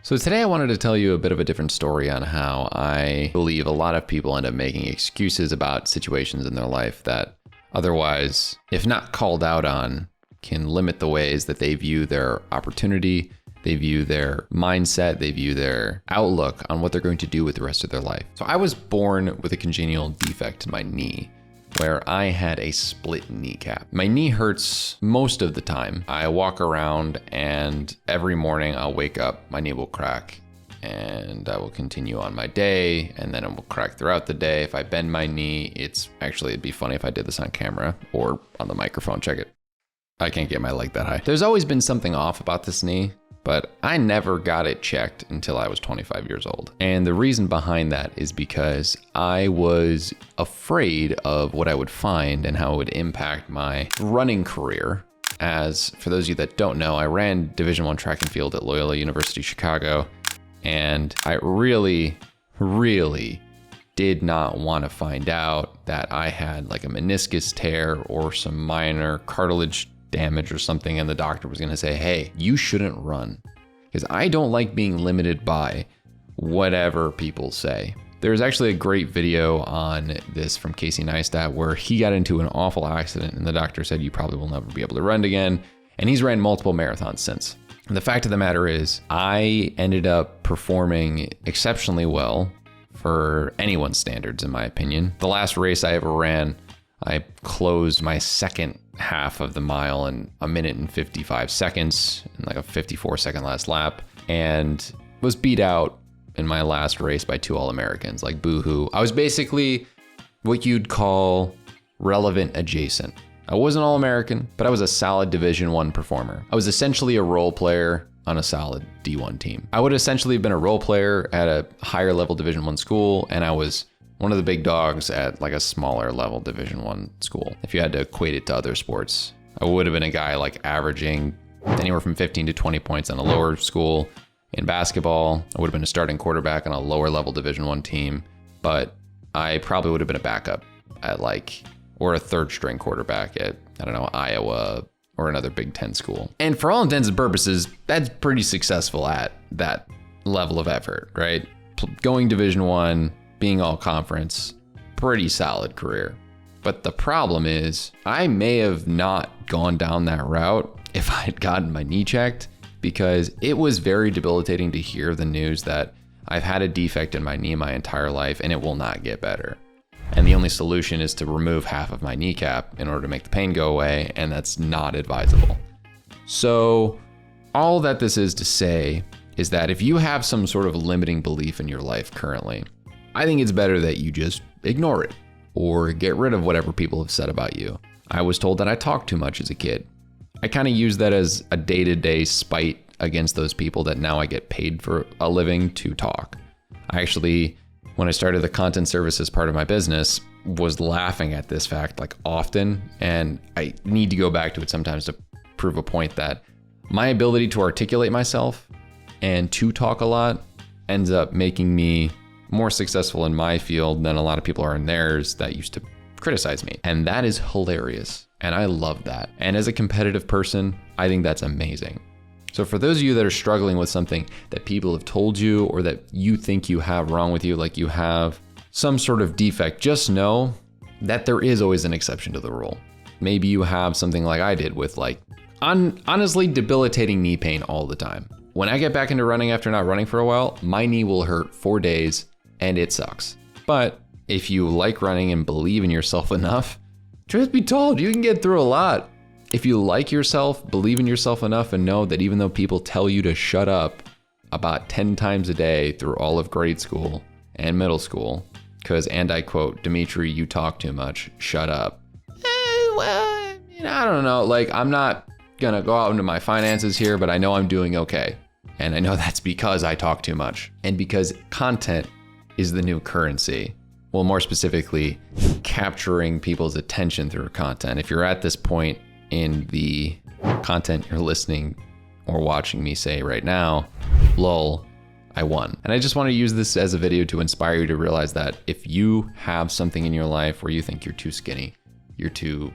So today I wanted to tell you a bit of a different story on how I believe a lot of people end up making excuses about situations in their life that otherwise, if not called out on, can limit the ways that they view their opportunity, they view their mindset, they view their outlook on what they're going to do with the rest of their life. So I was born with a congenital defect in my knee, where I had a split kneecap. My knee hurts most of the time. I walk around and every morning I'll wake up, my knee will crack and I will continue on my day, and then it will crack throughout the day. If I bend my knee, it'd be funny if I did this on camera or on the microphone, check it. I can't get my leg that high. There's always been something off about this knee, but I never got it checked until I was 25 years old. And the reason behind that is because I was afraid of what I would find and how it would impact my running career. As for those of you that don't know, I ran Division I track and field at Loyola University Chicago, and I really did not want to find out that I had like a meniscus tear or some minor cartilage damage or something, and the doctor was going to say, hey, you shouldn't run, because I don't like being limited by whatever people say. There's actually a great video on this from Casey Neistat where he got into an awful accident and the doctor said you probably will never be able to run again, and he's ran multiple marathons since. And the fact of the matter is I ended up performing exceptionally well for anyone's standards, in my opinion. The last race I ever ran, I closed my second half of the mile in 1 minute and 55 seconds in like a 54-second last lap, and was beat out in my last race by 2 All-Americans, like boohoo. I was basically what you'd call relevant adjacent. I wasn't All-American, but I was a solid Division I performer. I was essentially a role player on a solid D1 team. I would essentially have been a role player at a higher level Division I school, and I was one of the big dogs at like a smaller level Division I school. If you had to equate it to other sports, I would have been a guy like averaging anywhere from 15 to 20 points on a lower school. In basketball, I would have been a starting quarterback on a lower level Division I team, but I probably would have been a backup at or a third string quarterback at, I don't know, Iowa or another Big Ten school. And for all intents and purposes, that's pretty successful at that level of effort, right? Going Division I, being all conference, pretty solid career. But the problem is I may have not gone down that route if I had gotten my knee checked, because it was very debilitating to hear the news that I've had a defect in my knee my entire life and it will not get better. And the only solution is to remove half of my kneecap in order to make the pain go away, and that's not advisable. So all that this is to say is that if you have some sort of limiting belief in your life currently, I think it's better that you just ignore it or get rid of whatever people have said about you. I was told that I talked too much as a kid. I kind of use that as a day-to-day spite against those people that now I get paid for a living to talk. I actually, when I started the content services part of my business, was laughing at this fact like often, and I need to go back to it sometimes to prove a point that my ability to articulate myself and to talk a lot ends up making me more successful in my field than a lot of people are in theirs that used to criticize me. And that is hilarious. And I love that. And as a competitive person, I think that's amazing. So for those of you that are struggling with something that people have told you or that you think you have wrong with you, like you have some sort of defect, just know that there is always an exception to the rule. Maybe you have something like I did with honestly debilitating knee pain all the time. When I get back into running after not running for a while, my knee will hurt 4 days and it sucks. But if you like running and believe in yourself enough, truth be told, you can get through a lot. If you like yourself, believe in yourself enough, and know that even though people tell you to shut up about 10 times a day through all of grade school and middle school, because, and I quote, Dimitri, you talk too much, shut up. I don't know, I'm not gonna go out into my finances here, but I know I'm doing okay. And I know that's because I talk too much and because content is the new currency. Well, more specifically, capturing people's attention through content. If you're at this point in the content you're listening or watching me say right now, lol, I won. And I just want to use this as a video to inspire you to realize that if you have something in your life where you think you're too skinny, you're too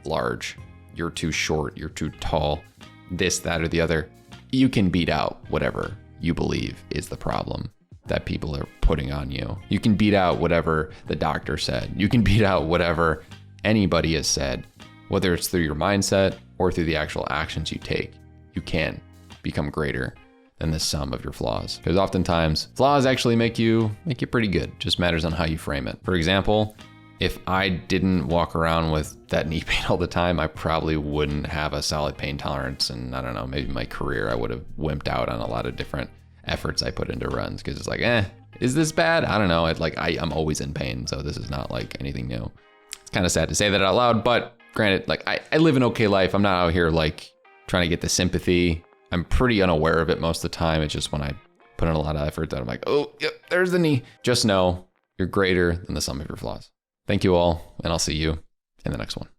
large, you're too short, you're too tall, this, that, or the other, you can beat out whatever you believe is the problem that people are putting on you. You can beat out whatever the doctor said. You can beat out whatever anybody has said, whether it's through your mindset or through the actual actions you take. You can become greater than the sum of your flaws. Because oftentimes flaws actually make you pretty good. It just matters on how you frame it. For example, if I didn't walk around with that knee pain all the time, I probably wouldn't have a solid pain tolerance. And I don't know, maybe my career, I would have wimped out on a lot of different efforts I put into runs, because it's like, is this bad? I don't know. I'm always in pain. So this is not like anything new. It's kind of sad to say that out loud, but granted, like I live an okay life. I'm not out here like trying to get the sympathy. I'm pretty unaware of it most of the time. It's just when I put in a lot of effort that I'm like, oh, yep, there's the knee. Just know you're greater than the sum of your flaws. Thank you all, and I'll see you in the next one.